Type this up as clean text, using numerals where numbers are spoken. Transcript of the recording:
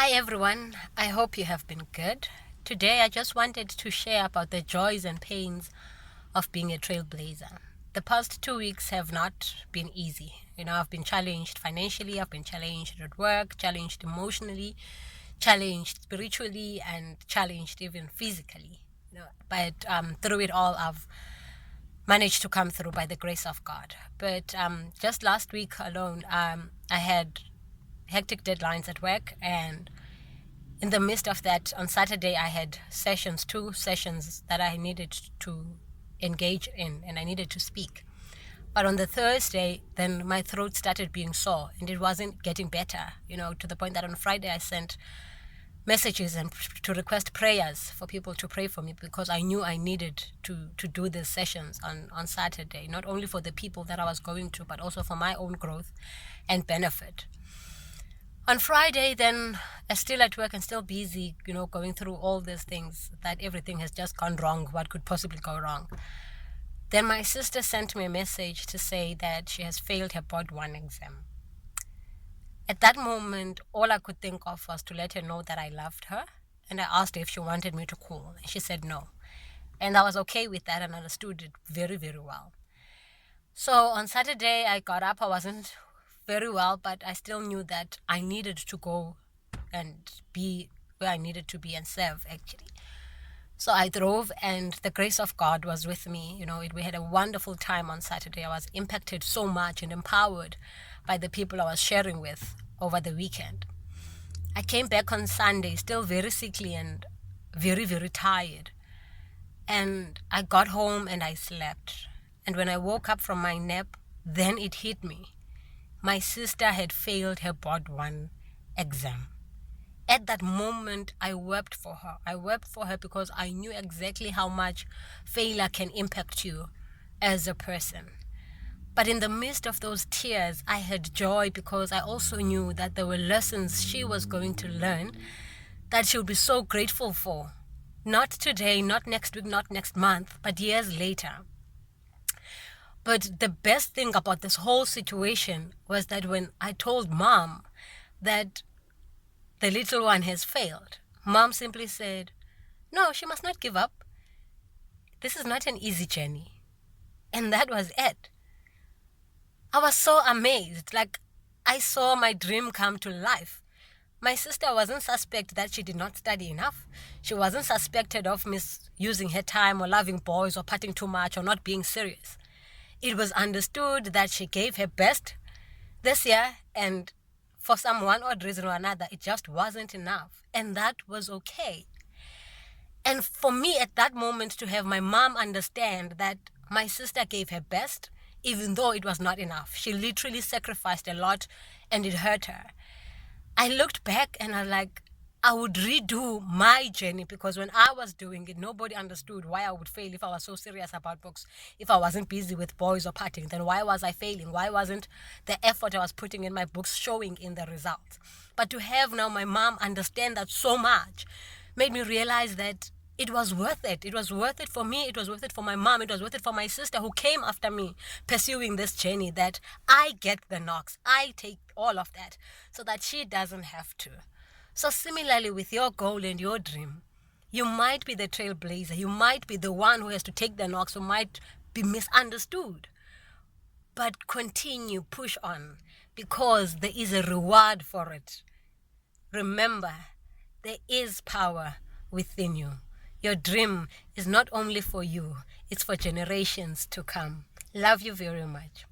Hi everyone, I hope you have been good. Today I just wanted to share about the joys and pains of being a trailblazer. The past 2 weeks have not been easy. I've been challenged financially, I've been challenged at work, challenged emotionally, challenged spiritually, and challenged even physically. But through it all, I've managed to come through by the grace of God. But just last week alone, I had hectic deadlines at work, and in the midst of that, on Saturday I had two sessions that I needed to engage in, and I needed to speak. But on the Thursday, then my throat started being sore, and it wasn't getting better, to the point that on Friday I sent messages and to request prayers for people to pray for me, because I knew I needed to do these sessions on Saturday, not only for the people that I was going to, but also for my own growth and benefit. On Friday, then, I'm still at work and still busy, going through all these things, that everything has just gone wrong, what could possibly go wrong. Then my sister sent me a message to say that she has failed her Board 1 exam. At that moment, all I could think of was to let her know that I loved her, and I asked her if she wanted me to call, and she said no. And I was okay with that and understood it very, very well. So on Saturday, I got up. I wasn't very well, but I still knew that I needed to go and be where I needed to be and serve, actually. So I drove, and the grace of God was with me. We had a wonderful time on Saturday. I was impacted so much and empowered by the people I was sharing with over the weekend. I came back on Sunday still very sickly and very, very tired. And I got home and I slept. And when I woke up from my nap, then it hit me. My sister had failed her Board 1 exam. At that moment, I wept for her. I wept for her because I knew exactly how much failure can impact you as a person. But in the midst of those tears, I had joy, because I also knew that there were lessons she was going to learn that she would be so grateful for. Not today, not next week, not next month, but years later. But the best thing about this whole situation was that when I told Mom that the little one has failed, Mom simply said, "No, she must not give up. This is not an easy journey." And that was it. I was so amazed. Like, I saw my dream come to life. My sister wasn't suspected that she did not study enough. She wasn't suspected of misusing her time or loving boys or partying too much or not being serious. It was understood that she gave her best this year, and for some one odd reason or another, it just wasn't enough. And that was okay. And for me at that moment, to have my mom understand that my sister gave her best, even though it was not enough. She literally sacrificed a lot, and it hurt her. I looked back and I was like, I would redo my journey, because when I was doing it, nobody understood why I would fail if I was so serious about books. If I wasn't busy with boys or partying, then why was I failing? Why wasn't the effort I was putting in my books showing in the results? But to have now my mom understand that so much made me realize that it was worth it. It was worth it for me. It was worth it for my mom. It was worth it for my sister who came after me pursuing this journey, that I get the knocks. I take all of that so that she doesn't have to. So similarly with your goal and your dream, you might be the trailblazer. You might be the one who has to take the knocks, who might be misunderstood. But continue, push on, because there is a reward for it. Remember, there is power within you. Your dream is not only for you, it's for generations to come. Love you very much.